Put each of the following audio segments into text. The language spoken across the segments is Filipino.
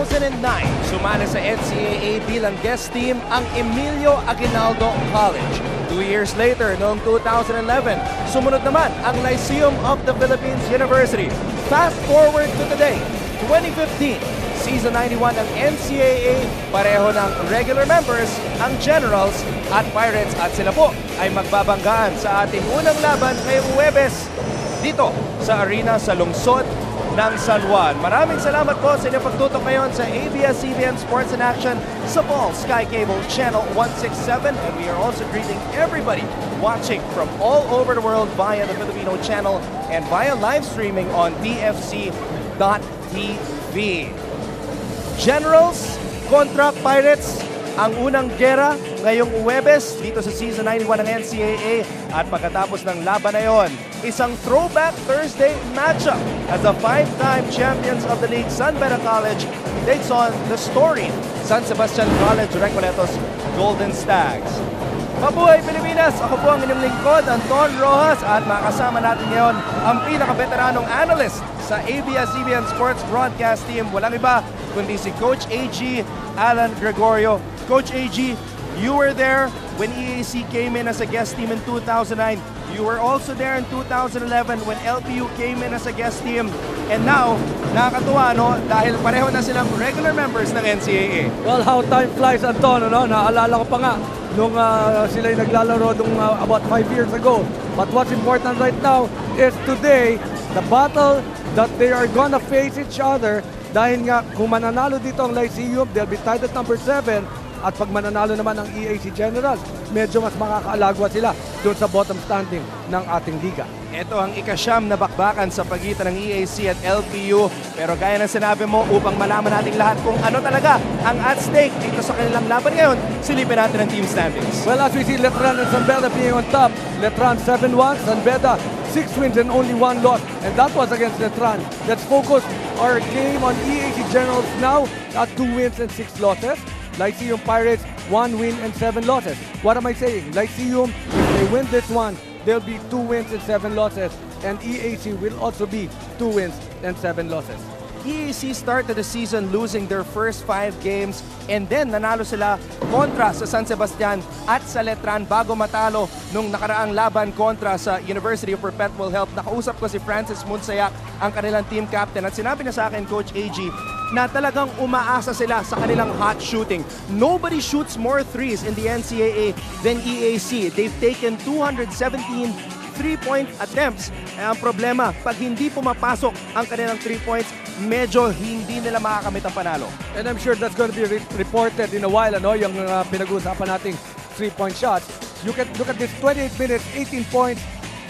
2009, sumali sa NCAA bilang guest team ang Emilio Aguinaldo College. 2 years later, noong 2011, sumunod naman ang Lyceum of the Philippines University. Fast forward to today, 2015, Season 91 ng NCAA, pareho ng regular members, ang Generals at Pirates, at sila po ay magbabanggaan sa ating unang laban ngayong Huwebes dito sa arena sa lungsod ng San Juan. Maraming salamat po sa inyong pagtutok ngayon sa ABS-CBN Sports in Action sa Ball Sky Cable Channel 167, and we are also greeting everybody watching from all over the world via the Filipino channel and via live streaming on TFC.tv. Generals kontra Pirates, ang unang gera ngayong Huwebes dito sa Season 91 ng NCAA, at pagkatapos ng laban na yon, isang throwback Thursday matchup as the 5-time champions of the league, San Beda College, takes on the storied San Sebastian College Recoletos Golden Stags. Mabuhay Pilipinas! Ako po ang inyong lingkod, Anton Rojas, at makasama natin ngayon ang pinaka-veteranong analyst sa ABS-CBN Sports Broadcast Team. Walang iba kundi si Coach AG Alan Gregorio. Coach AG, you were there when EAC came in as a guest team in 2009. You were also there in 2011 when LPU came in as a guest team. And now, nakakatuwa, no? Dahil pareho na silang regular members ng NCAA. Well, how time flies, Anton, no? Naalala ko pa nga nung sila'y naglalaro about 5 years ago. But what's important right now is today, the battle that they are gonna face each other. Dahil nga, kung mananalo dito ang Lyceum, they'll be tied at number 7. At pag mananalo naman ang EAC Generals, medyo mas makakaalagwa sila doon sa bottom standing ng ating liga. Ito ang ikasyam na bakbakan sa pagitan ng EAC at LPU. Pero gaya ng sinabi mo, upang malaman natin lahat kung ano talaga ang at stake dito sa kanilang laban ngayon, silipin natin ang team standings. Well, as we see Letran and San Beda being on top, Letran 7-1, San Beda 6 wins and only 1 loss, and that was against Letran. Let's focus our game on EAC Generals now at 2 wins and 6 losses. Lyceum Pirates, 1 win and 7 losses. What am I saying? Lyceum, if they win this one, they'll be 2 wins and 7 losses. And EAC will also be 2 wins and 7 losses. EAC started the season losing their first 5 games, and then nanalo sila kontra sa San Sebastian at sa Letran bago matalo nung nakaraang laban kontra sa University of Perpetual Help. Nakausap ko si Francis Munsayak, ang kanilang team captain, at sinabi na sa akin, Coach AG, na talagang umaasa sila sa kanilang hot shooting. Nobody shoots more threes in the NCAA than EAC. They've taken 217 3-point attempts. Ang problema, pag hindi pumapasok ang kanilang 3 points, medyo hindi nila makakamit ang panalo. And I'm sure that's going to be reported in a while, ano, yung pinag-uusapan nating 3-point shots. You can look at this, 28 minutes, 18 points,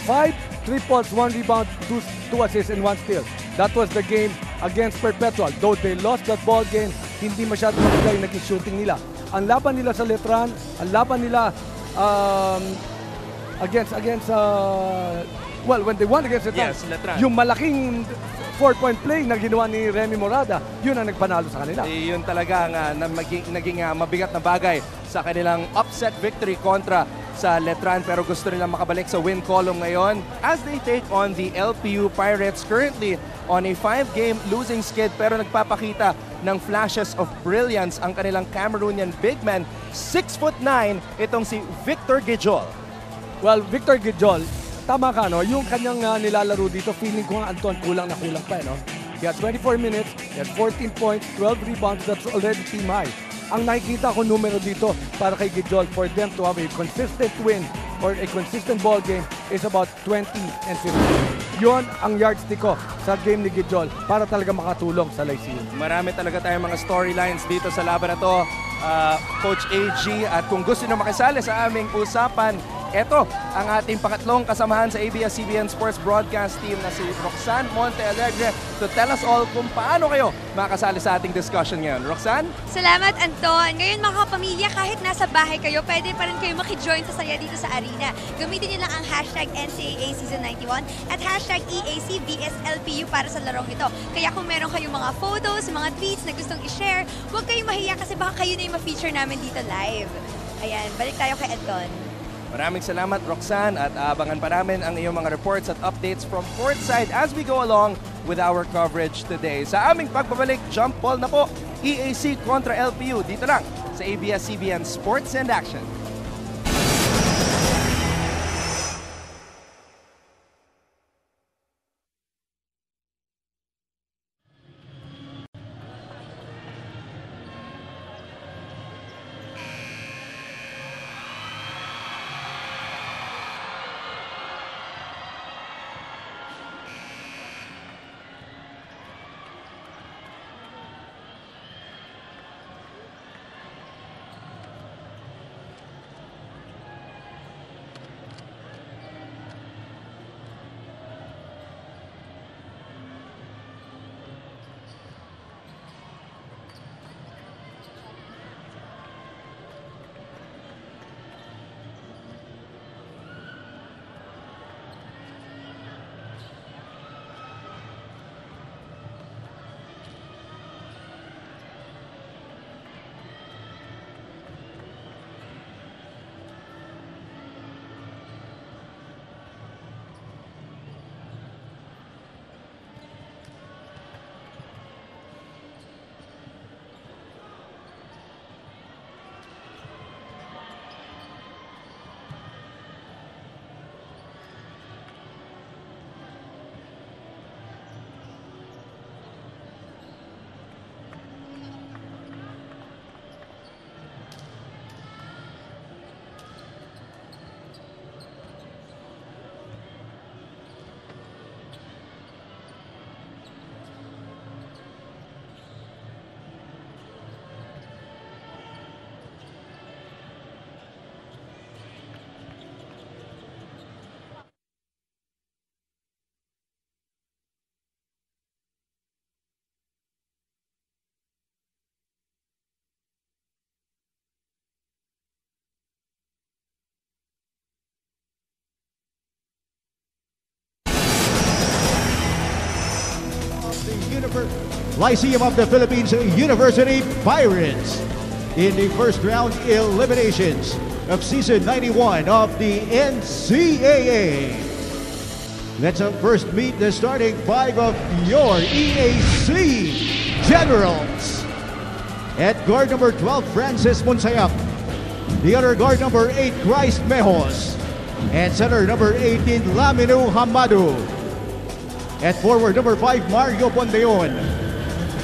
5 triples, 1 rebound, 2 assists, and 1 steal. That was the game against Perpetual. Though they lost that ball game, hindi masyadong maganda yung naging shooting nila. Ang laban nila sa Letran, ang laban nila well, when they won against Letran, yes, Letran, yung malaking 4-point play na ginawa ni Remy Morada, yun ang nagpanalo sa kanila. Yun talaga nga naging mabigat na bagay sa kanilang upset victory kontra sa Letran, pero gusto nilang makabalik sa win column ngayon as they take on the LPU Pirates, currently on a 5-game losing skid, pero nagpapakita ng flashes of brilliance ang kanilang Cameroonian big man, 6'9", itong si Victor Gijol. Well, Victor Gijol, tama ka, no? Yung kanyang nilalaro dito, feeling ko nga, Anton, kulang na kulang pa, no? He had 24 minutes, he had 14 points, 12 rebounds, that's already team high. Ang nakikita ko numero dito para kay Gijol, for them to have a consistent win or a consistent ball game is about 20 and 15. Yun ang yardstick ko sa game ni Gijol para talaga makatulong sa Lyceum. Marami talaga tayong mga storylines dito sa laban na to, Coach AG, at kung gusto nyo makisali sa aming usapan, eto ang ating pangatlong kasamahan sa ABS-CBN Sports Broadcast Team na si Roxanne Montealegre to tell us all kung paano kayo makasali sa ating discussion ngayon. Roxanne? Salamat, Anton. Ngayon, mga kapamilya, kahit nasa bahay kayo, pwede pa rin kayo makijoin sa saya dito sa arena. Gamitin nyo lang ang hashtag NCAA Season 91 at hashtag EAC VSLPU para sa larong ito. Kaya kung meron kayong mga photos, mga tweets na gustong i-share, huwag kayong mahiya kasi baka kayo na yung ma-feature namin dito live. Ayan, balik tayo kay Anton. Maraming salamat, Roxanne, at abangan pa namin ang iyong mga reports at updates from courtside as we go along with our coverage today. Sa aming pagbabalik, jump ball na po! EAC kontra LPU dito lang sa ABS-CBN Sports and Action. Lyceum of the Philippines University Pirates in the first round eliminations of season 91 of the NCAA. Let's first meet the starting five of your EAC Generals. At guard number 12, Francis Monsayak. The other guard number 8, Christ Mejos. At center number 18, Laminu Hamadu. At forward number 5, Mario Pondeon.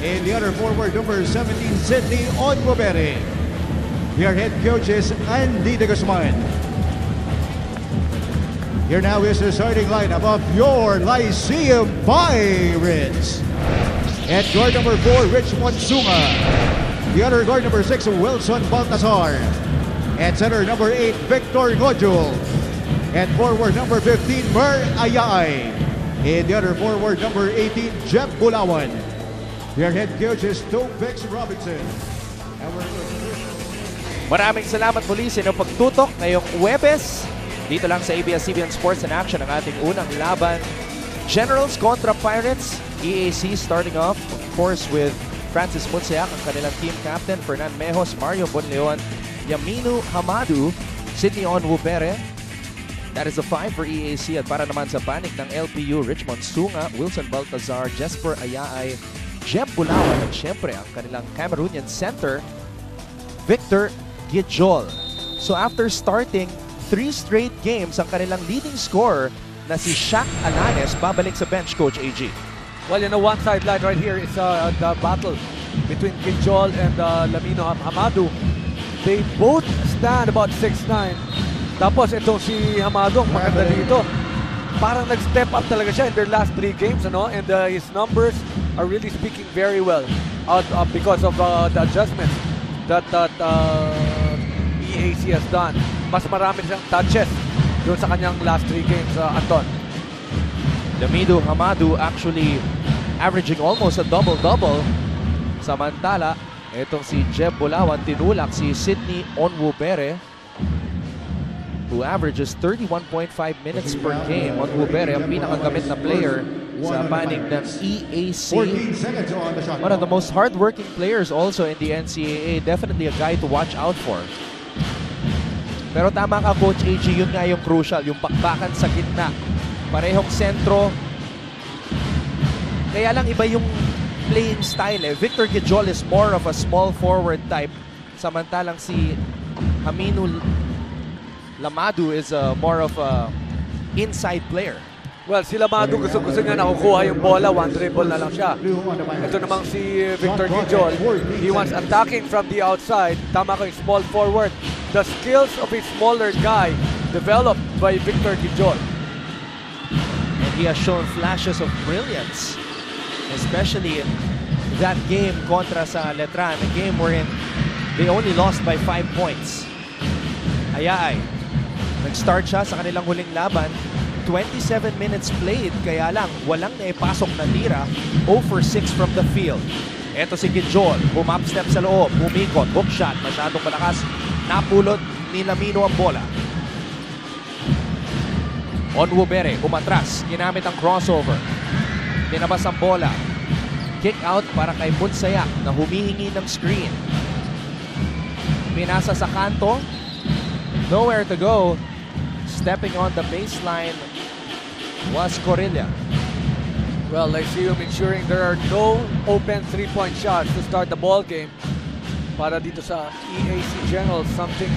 And the other forward number 17, Sidney Onbobere. Your head coach is Andy de Guzman. Here now is the starting lineup of your Lyceum Pirates. At guard number 4, Richmond Sunga. The other guard number 6, Wilson Baltazar. At center number 8, Victor Ngojul. At forward number 15, Mer Ayay. And the other forward number 18, Jeff Bulawan. Your head coach is Topex Robinson. Maraming salamat muli sa inyong pagtutok ngayong Huwebes. Dito lang sa ABS-CBN Sports and Action ang ating unang laban. Generals kontra Pirates. EAC starting off, of course, with Francis Monsayak, ang kanilang team captain, Fernan Mejos, Mario Bonleon, Yaminu Hamadu, Sidney Onwubere. That is a 5 for EAC. At para naman sa panig ng LPU, Richmond Sunga, Wilson Baltazar, Jesper Ayaay, Jeb Bulawan, at syempre ang kanilang Cameroonian center, Victor Gijol. So after starting 3 straight games, ang kanilang leading scorer na si Shaq Alanes babalik sa bench, Coach AG. Well, you know, one sideline right here is the battle between Gijol and Lamino Hamadu. They both stand about 6'9". Tapos itong si Hamadu, ang maganda dito. Parang nag-step up talaga siya in their last 3 games, ano? And his numbers are really speaking very well because of the adjustments that EAC has done. Mas marami siyang touches doon sa kanyang last 3 games, Anton. Lamino Hamadu actually averaging almost a double-double. Samantala, itong si Jeb Bulawan tinulak si Sidney Onwubere, who averages 31.5 minutes per game. Onwubere ang pinakagamit na player sa panig ng EAC. One of the most hard-working players also in the NCAA. Definitely a guy to watch out for. Pero tama ka, Coach AG, yun nga yung crucial, yung bakbakan sa gitna. Parehong sentro. Kaya lang iba yung playing style eh. Victor Gijol is more of a small forward type. Samantalang si Aminu Lamadu is more of a inside player. Well, si Lamado gusto niya nakukuha yung bola, one dribble na lang siya. Ito namang si Victor Gijol, he wants attacking from the outside. Tama ko yung small forward. The skills of a smaller guy developed by Victor Gijol. And he has shown flashes of brilliance, especially in that game kontra sa Letran, a game wherein they only lost by 5 points. Ayaay, nag-start siya sa kanilang huling laban. 27 minutes played, kaya lang walang naipasok na tira. 0 for 6 from the field. Eto si Gijol, bumap step sa loob, umikot, hook shot, masyadong malakas. Napulot ni Lamino ang bola. Onwubere, umatras, ginamit ang crossover. Tinabas ang bola. Kick out para kay Bunsayak na humihingi ng screen. Pinasa sa kanto. Nowhere to go. Stepping on the baseline was Corilla. Well, Lyceum ensuring there are no open three-point shots to start the ball game. Para dito sa EAC Generals, something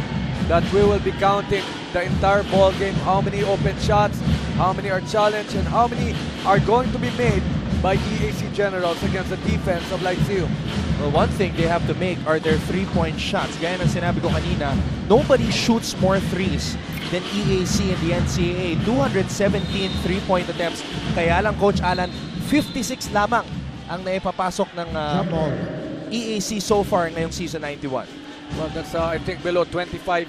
that we will be counting the entire ball game. How many open shots, how many are challenged, and how many are going to be made by EAC Generals against the defense of Lyceum. Well, one thing they have to make are their three-point shots. Gaya ng sinabi ko kanina, nobody shoots more threes than EAC in the NCAA. 217 three-point attempts. Kaya lang, Coach Alan, 56 lamang ang naipapasok ng EAC so far ngayong season 91. Well, that's I think below 25%.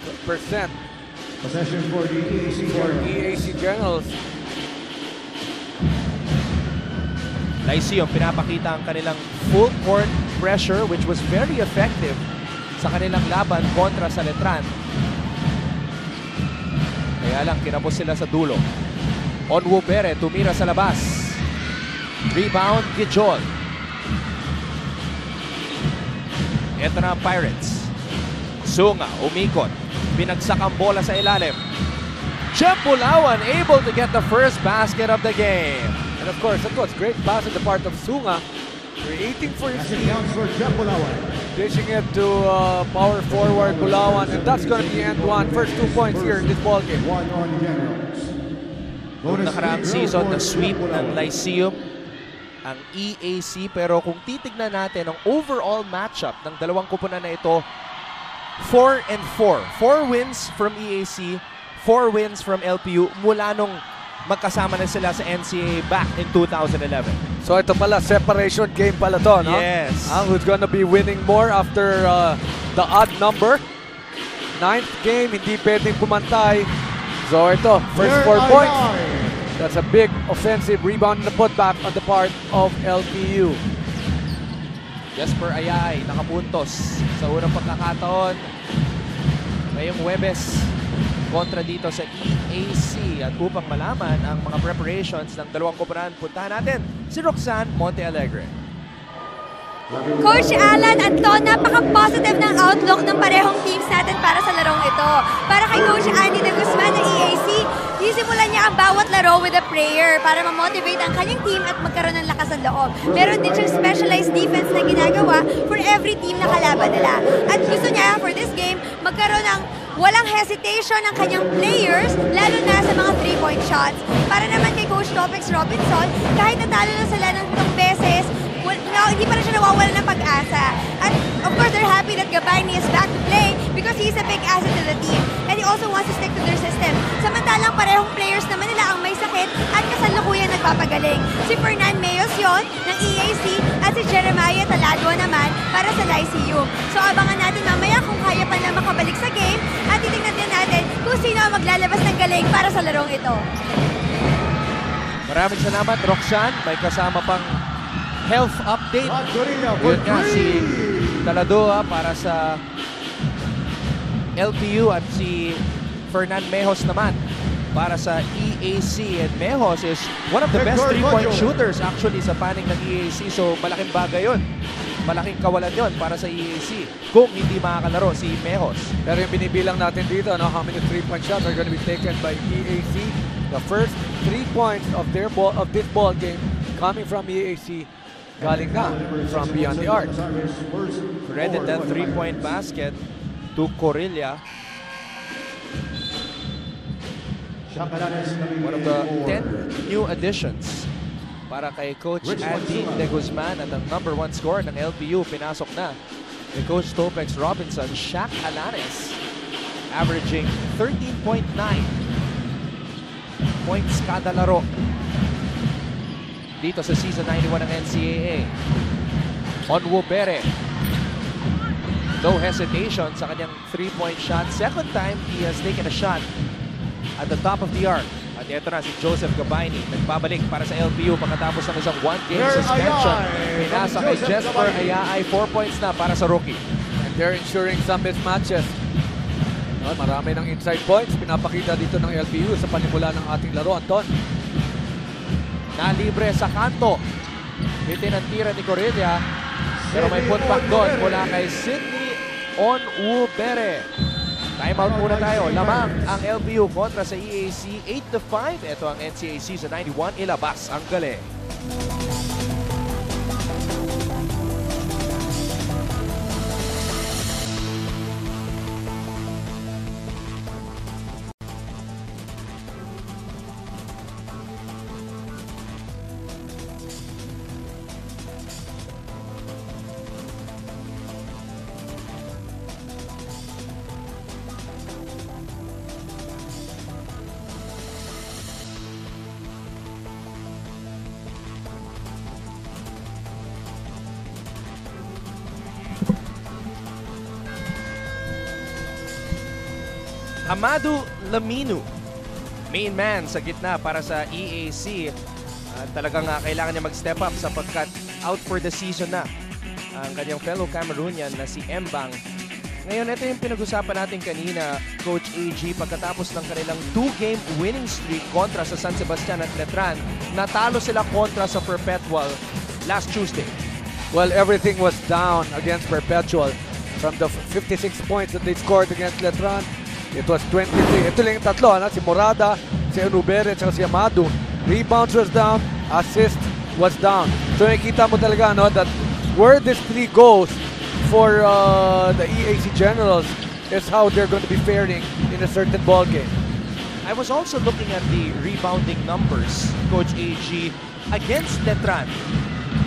Possession for the EAC EAC Generals. Lyceum, pinapakita ang kanilang full court pressure which was very effective sa kanilang laban kontra sa Letran. Kaya lang, kinapos sila sa dulo. Onwubere, tumira sa labas. Rebound, Gijol. Ito na ang Pirates. Sunga, umikot. Binagsak ang bola sa ilalim. Jeff Bulawan able to get the first basket of the game. And of course, that was great pass on the part of Sunga, creating for his team, dishing it to power forward Bulawan, and that's going to be end one. First 2 points here in this ball game. Noong nakaraang season, na sweep ng Lyceum ang EAC, pero kung titignan natin ang overall matchup ng dalawang kupunan na ito, 4-4. 4 wins from EAC, 4 wins from LPU mula nung magkasama na sila sa NCAA back in 2011. So ito pala, separation game pala to, no? Yes. Who's gonna be winning more after the odd number? 9th game, hindi pwedeng pumantay. So ito, first 4 points. That's a big offensive rebound and a putback on the part of LPU. Jesper Ayay, nakapuntos sa unang pagkakataon. Ngayong Huwebes, kontra dito sa EAC. At upang malaman ang mga preparations ng dalawang kupunan, puntahan natin si Roxanne Montealegre. Coach Alan, Anton, napaka-positive ng outlook ng parehong teams natin para sa larong ito. Para kay Coach Andy de Guzman ng EAC, sisimulan niya ang bawat laro with a prayer para ma-motivate ang kanyang team at magkaroon ng lakas ng loob. Meron din siyang specialized defense na ginagawa for every team na kalaban nila. At gusto niya, for this game, magkaroon ng walang hesitation ng kanyang players, lalo na sa mga 3-point shots. Para naman kay Coach Topex Robinson, kahit natalo na sila ng itong beses, hindi pa rin siya nawawala ng pag-asa. At of course, they're happy that Gabayni is back to play because he's a big asset to the team. And he also wants to stick to their system. Samantalang parehong players naman nila ang may sakit at kasalukuyan nagpapagaling. Si Fernan Mayos yon ng EAC at si Jeremiah Taladua naman para sa Lyceum. So abangan natin mamaya kung kaya pa na makabalik sa game at titignan din natin kung sino ang maglalabas ng galing para sa larong ito. Maraming salamat, Roxanne. May kasama pang health update. Yun nga si Taladua para sa LPU at si Fernan Mejos naman para sa EAC. And Mejos is one of the best 3-point shooters actually sa panig ng EAC. So malaking bagay yun. Malaking kawalan yun para sa EAC kung hindi makakalaro si Mejos. Pero yung binibilang natin dito, no, how many 3-point shots are going to be taken by EAC? The first 3 points of this ball game coming from EAC. galing na from beyond the arc. Credit that three-point basket to Corilla. One of the 10 new additions para kay Coach Andy De Guzman at ang #1 scorer ng LPU pinasok na ni Coach Topex Robinson, Shaq Alanes, averaging 13.9 points kada laro dito sa Season 91 ng NCAA. Onwubere, no hesitation sa kanyang 3-point shot. Second time he has taken a shot at the top of the arc. At ito na si Joseph Gabayni, nagbabalik para sa LPU pagkatapos ng isang 1-game suspension. Pinasa kay Jesper Ayaay, 4 points na para sa rookie. And they're ensuring some mismatches. Marami ng inside points pinapakita dito ng LPU sa panimula ng ating laro, Anton. Nalibre sa kanto. Itinantira ni Corilla, pero may putback doon mula kay Sidney Onwubere. Timeout muna tayo. Lamang ang LPU kontra sa EAC 8-5. Ito ang NCAA Season 91. Ilabas ang galing. Amado Laminu, main man sa gitna para sa EAC. Talagang kailangan niya mag-step up sapagkat out for the season na ang kanyang fellow Cameroonian na si Mbang. Ngayon, ito yung pinag-usapan natin kanina, Coach AG, pagkatapos ng kanilang 2-game winning streak kontra sa San Sebastian at Letran. Natalo sila kontra sa Perpetual last Tuesday. Well, everything was down against Perpetual. From the 56 points that they scored against Letran, it was 23. Ito lang yung tatlo, si Morada, si Onwubere, at si Amado. Rebounds was down, assist was down. So nakikita mo talaga that where this play goes for the EAC Generals is how they're going to be faring in a certain ball game. I was also looking at the rebounding numbers, Coach AG, against Letran.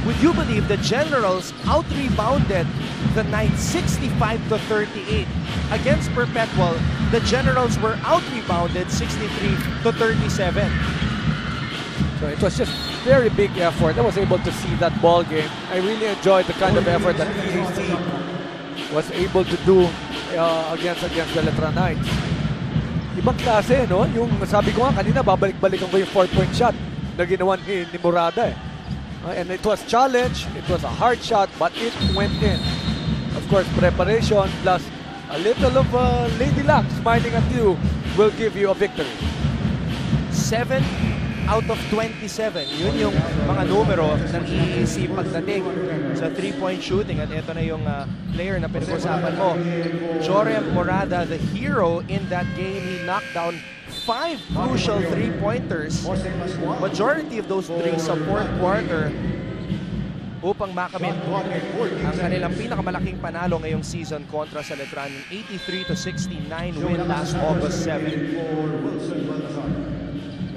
Would you believe the Generals out-rebounded the Knights 65-38? Against Perpetual, the Generals were out-rebounded 63-37. So it was just very big effort. I was able to see that ball game. I really enjoyed the kind of effort that EAC was able to do against the Letran Knights. Ibang klase, no? Yung sabi ko nga kanina, babalik-balikan ko yung 4-point shot na ginawa ni Morada eh. And it was challenge, it was a hard shot, but it went in. Of course, preparation plus a little of lady luck smiling at you will give you a victory. 7 out of 27. Yun yung mga numero ng EAC pagdating sa 3-point shooting. At ito na yung player na pinag-usapan mo. Jorem Morada, the hero in that game. He knocked down 5 crucial 3-pointers. Majority of those 3 sa fourth quarter upang makamit ang kanilang pinakamalaking panalo ngayong season kontra sa Letran. 83-69 win last August 7.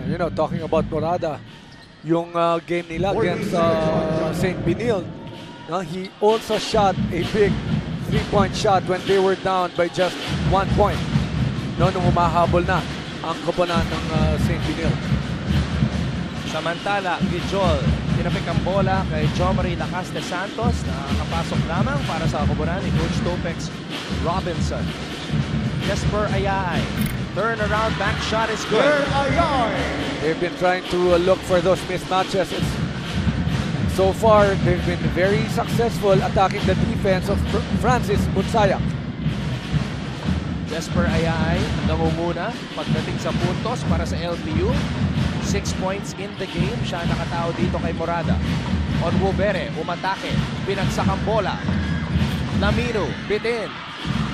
You know, talking about Morada, yung game nila against St. Benil, he also shot a big 3-point shot when they were down by just 1 point. Nung humahabol na ang koponan ng St. Benil. Samantala, Gijol, tinapik ang bola kay Jomari Lacas de Santos na nakapasok lamang para sa koponan ni Coach Topex Robinson. Jesper Ayaay. Turnaround back shot is good. They've been trying to look for those mismatches. So far, they've been very successful attacking the defense of Francis Bunsayak. Jesper Ayaay namumuna pagdating sa puntos para sa LPU. 6 points in the game. Siya nakatao dito kay Morada. Onwubere, umatake. Binagsak ang bola. Lamino, bitin.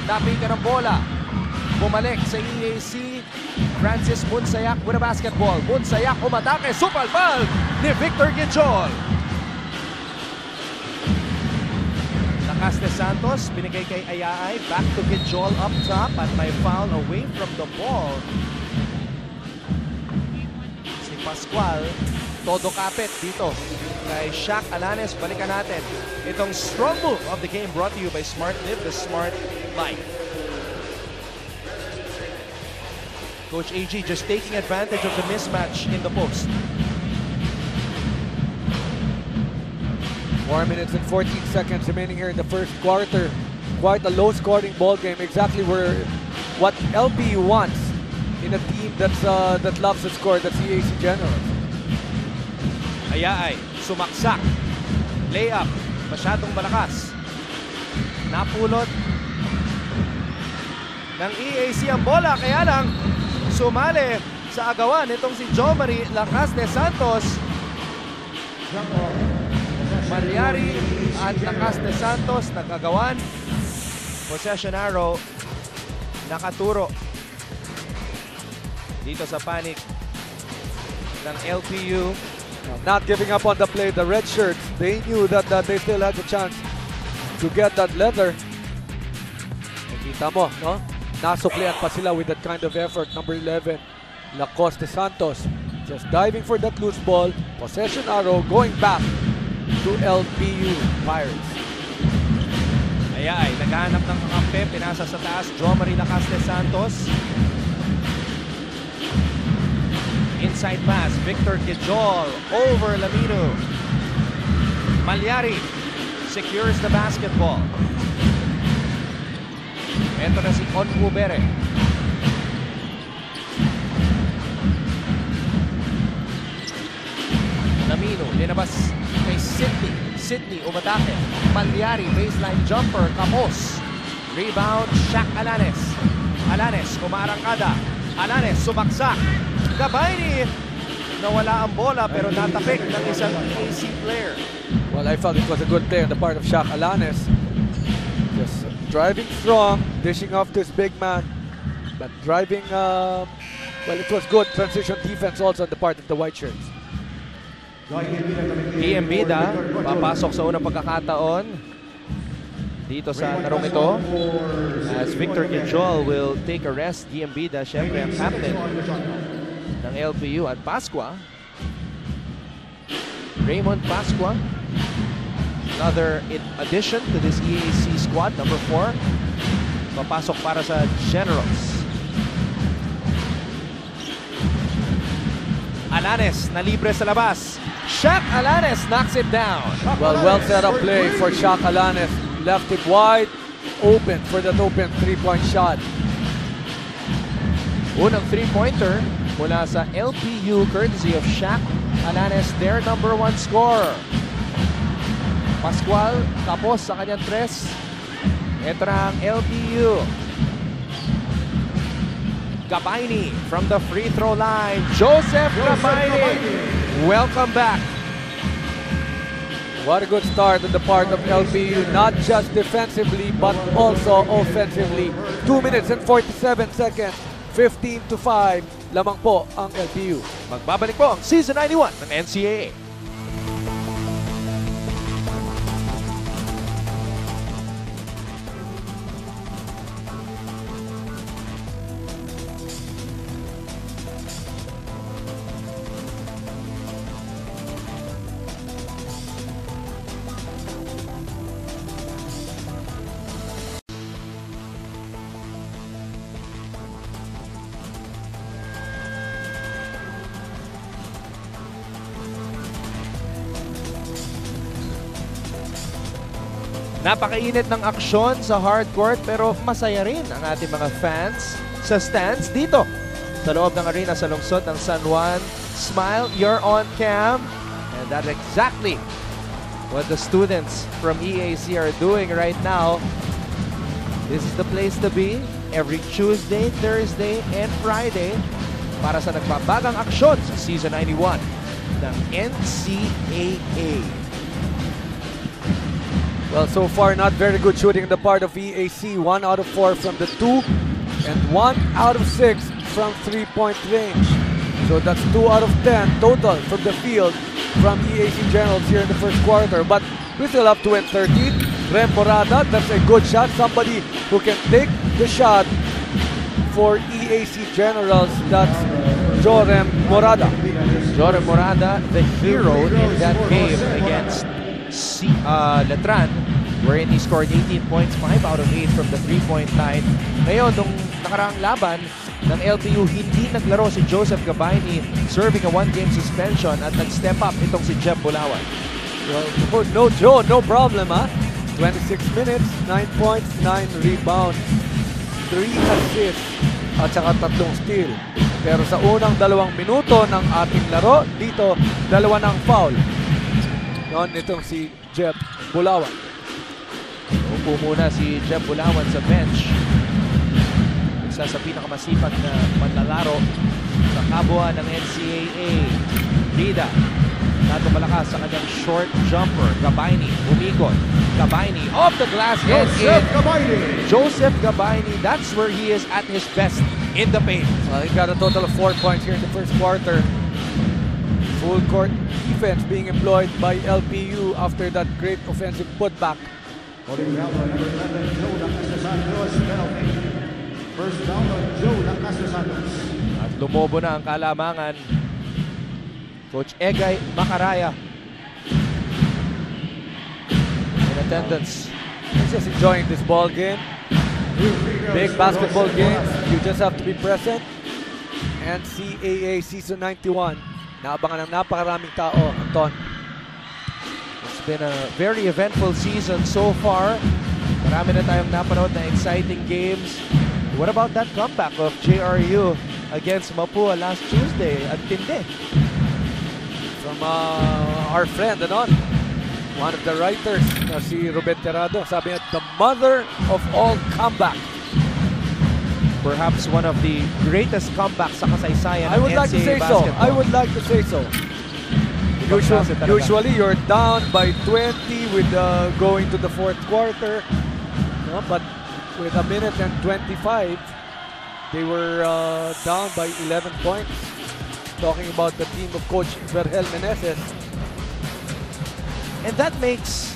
Napikan ang bola. Bumalik sa EAC, Francis Bunsayak with a basketball. Bunsayak umatake, supalpal ni Victor Gijol. Lakas de Santos, binigay kay Ayaay. Back to Gijol up top at may foul away from the ball. Si Pascual, todo kapit dito. Kay Shaq Alanes, balikan natin. Itong strong move of the game brought to you by Smart Live, the Smart Life. Coach AG just taking advantage of the mismatch in the post. 4 minutes and 14 seconds remaining here in the first quarter. Quite a low-scoring ball game. Exactly what LPU wants in a team that loves to score. That's EAC Generals. Ayaay, sumaksak. Layup, masyadong malakas. Napulot ng EAC ang bola. Kaya lang, sumali sa agawan itong si Jomari Lakas de Santos. Malyari at Lakas de Santos nag-agawan. Possession arrow nakaturo dito sa panic ng LPU. Not giving up on the play. The red shirts, they knew that they still had a chance to get that leather. Nakita mo, no? Nasuklian pa sila with that kind of effort. Number 11, Lakas de Santos. Just diving for that loose ball. Possession arrow going back to LPU Pirates. Ayay, naghahanap ng kakampi. Pinasa sa taas, Jomari Lakas de Santos. Inside pass, Victor Gijol over Lamino. Malyari secures the basketball. Ito na si Conbubere. Lamino, linabas kay Sidney. Sidney umatake. Malyari, baseline jumper, kapos. Rebound, Shaq Alanes. Alanes, umaarangkada. Alanes, sumaksak. Gabayni, nawala ang bola pero natapik ng isang EAC player. Well, I felt it was a good play on the part of Shaq Alanes. Just driving strong, dishing off to his big man. But driving, well, it was good transition defense also on the part of the white shirts. Embida, papasok sa unang pagkakataon dito sa larong ito. As Victor Gijol will take a rest. Embida, syempre ang captain ng LPU at Pascua. Raymond Pascua, another addition to this EAC squad, number 4. Papasok para sa Generals. Alanes na libre sa labas. Shaq Alanes knocks it down. Well set up play for Shaq Alanes. Left it wide open for that open three-point shot. Unang three-pointer mula sa LPU courtesy of Shaq Alanes, their number 1 scorer. Pascual tapos sa kanyang tres. Ito na ang LPU. Gabayni from the free throw line. Joseph Gabayni. Welcome back. What a good start on the part of LPU, not just defensively but also offensively. 2 minutes and 47 seconds, 15-5 lamang po ang LPU. Magbabalik po ang Season 91 ng NCAA. Napakainit ng aksyon sa hardcourt pero masaya rin ang ating mga fans sa stands dito sa loob ng arena sa lungsod ng San Juan. Smile, you're on cam. And that's exactly what the students from EAC are doing right now. This is the place to be every Tuesday, Thursday, and Friday para sa nagbabagang aksyon sa Season 91 ng NCAA. Well, so far, not very good shooting on the part of EAC. 1 out of 4 from the 2 and 1 out of 6 from 3-point range. So that's 2 out of 10 total from the field from EAC Generals here in the first quarter. But we still have to win 13 Rem Morada. That's a good shot. Somebody who can take the shot for EAC Generals. That's Jorem Morada. Jorem Morada, the hero in that game against Letran, wherein he scored 18 points, 5 out of 8 from the 3-point line. Ngayon, nung nakaraang laban ng LPU, hindi naglaro si Joseph Gabayni, serving a 1-game suspension, at nag-step up itong si Jeb Bulawan. Well, no Joe, no problem, ha? 26 minutes, 9 points, 9 rebounds, 3 assists, at saka 3 steal. Pero sa unang 2 minuto ng ating laro, dito, 2 ng foul. Noon itong si Jeb Bulawan. Upo muna si Jeb Bulawan sa bench. Isa sa pinakamasipag na manlalaro sa kabua ng NCAA. Bida, nato malakas sa kanyang short jumper. Gabayni, umikot. Gabayni, off the glass. Joseph Gabayni. Joseph Gabayni, that's where he is at his best, in the paint. Well, he got a total of 4 points here in the first quarter. Full court defense being employed by LPU after that great offensive putback. First down on Joe Lancaster Santos. At lumobo na ang kalamangan. Coach Egay Macaraya in attendance. He's just enjoying this ball game. Big basketball games, you just have to be present. NCAA Season 91. Naabangan ng napakaraming tao, Anton. It's been a very eventful season so far. Marami na tayong napanood na exciting games. What about that comeback of JRU against Mapua last Tuesday? Ang tindi. From our friend, one of the writers, si Ruben Terrado, sabi niya, the mother of all comeback. Perhaps one of the greatest comebacks sa kasaysayan I ng would like to say NCAA so. basketball. I would like to say so. Usually you're down by 20 with going to the fourth quarter, but with a minute and 25, they were down by 11 points. Talking about the team of Coach Vergel Meneses. And that makes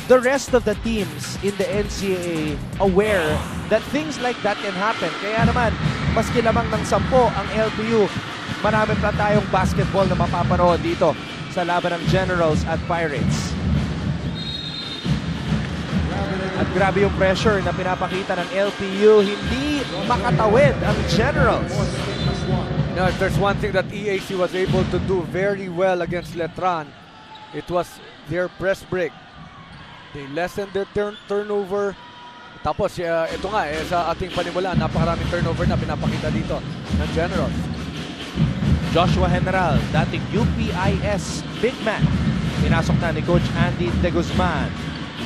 the rest of the teams in the NCAA aware that things like that can happen. Kaya naman, maski lamang ng 10 ang LPU, marami pa tayong basketball na mapapanood dito sa laban ng Generals at Pirates. At grabe yung pressure na pinapakita ng LPU, hindi makatawid ang Generals. You know, if there's one thing that EAC was able to do very well against Letran, it was their press break. They lessened their turnover. Tapos, ito nga, sa ating panimulaan, napakaraming turnover na pinapakita dito ng Generals. Joshua General, dating UPIS big man. Pinasok na ni Coach Andy De Guzman.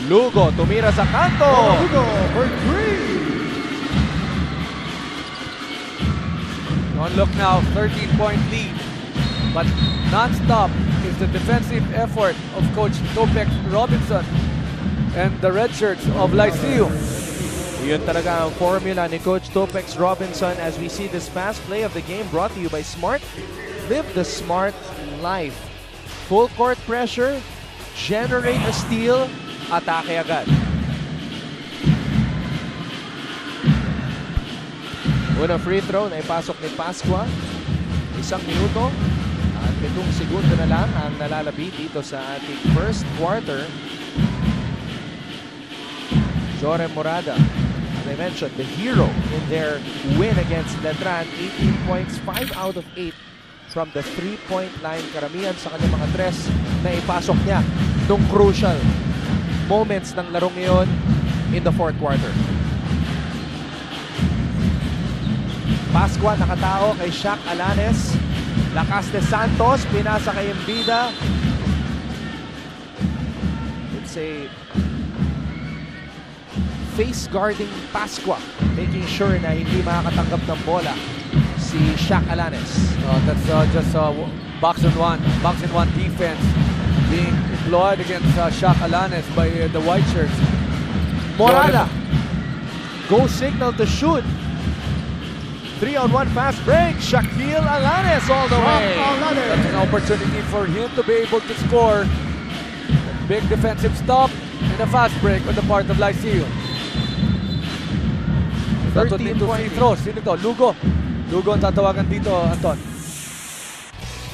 Lugo, tumira sa kanto. Lugo for 3. On look now, 13-point lead. But non-stop is the defensive effort of Coach Topex Robinson and the red shirts of Lyceum. Yun talaga ang formula ni Coach Topex Robinson as we see this fast play of the game brought to you by Smart. Live the smart life. Full court pressure, generate a steal, atake agad. Unang free throw na ipasok ni Pascua. 1 minuto at 7 segundo na lang ang nalalabi dito sa ating first quarter. Jorem Morada, as I mentioned, the hero in their win against Letran. 18 points, 5 out of 8 from the 3-point line. Karamihan sa kanyang mga tres na ipasok niya nung crucial moments ng larong iyon in the fourth quarter. Pascua nakatao kay Shaq Alanes. Lakas de Santos, pinasa kay Embida. It's a face guarding Pascua, making sure na hindi makakatanggap ng bola si Shaq Alanes. That's just box and one defense being employed against Shaq Alanes by the white shirts. Morada, go signal to shoot. 3-on-1 fast break. Shaquille Alanes all the way. That's an opportunity for him to be able to score. Big defensive stop. And a fast break on the part of Lyceum. That would lead to free throws. Sino to? Lugo. Lugo ang tatawagan dito, Anton.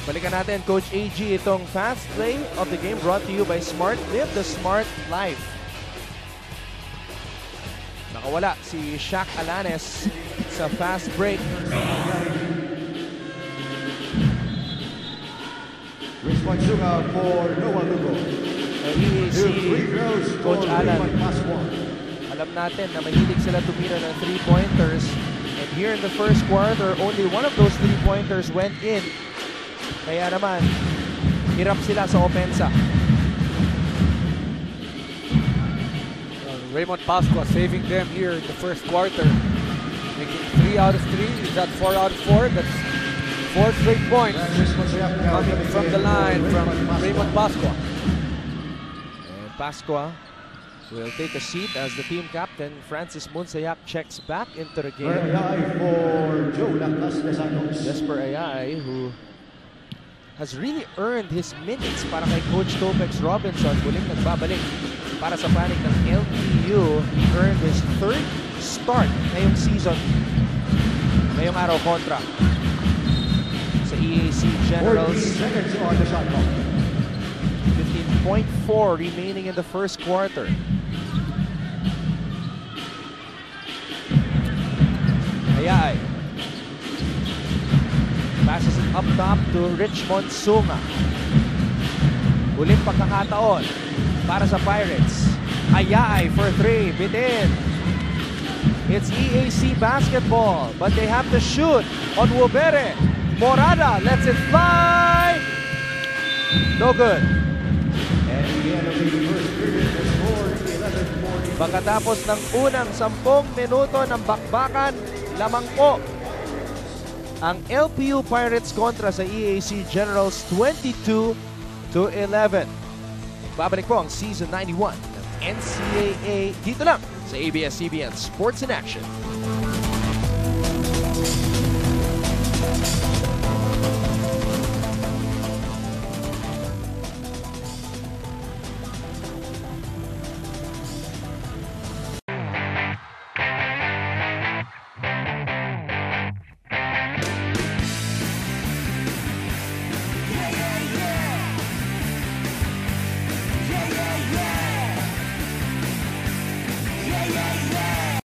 Balikan natin, Coach AG, itong fast play of the game brought to you by Smart. Live the Smart Life. Nakawala si Shaq Alanes sa fast break. Response for Noah Lugo. EAC, Coach Alan. Alam natin na mahilig sila tumira ng 3-pointers. And here in the first quarter, only one of those 3-pointers went in. Kaya naman, hirap sila sa opensa. Raymond Pascua saving them here in the first quarter. Making 3 out of 3. Is that 4 out of 4? That's 4 straight points coming from the line from Raymond Pascua. And Pascua will take a seat as the team captain, Francis Munsayak, checks back into the game. Jesper Ayay, who has really earned his minutes para kay Coach Topex Robinson. Muling nagbabalik para sa panig ng LPU. He earned his 3rd start ngayong season. Ngayong araw kontra sa EAC Generals. 15.4 remaining in the first quarter. Ayay passes it up top to Richmond Sunga. Huling pagkakataon para sa Pirates. Ayay for 3, bitin. It's EAC basketball, but they have to shoot on Wubere. Morada lets it fly. No good. And the end of the first period, the score 11-14. Pagkatapos ng unang 10 minuto ng bakbakan, lamang po ang LPU Pirates kontra sa EAC Generals 22-11. Babalik po ang Season 91 ng NCAA dito lang sa ABS-CBN Sports in Action.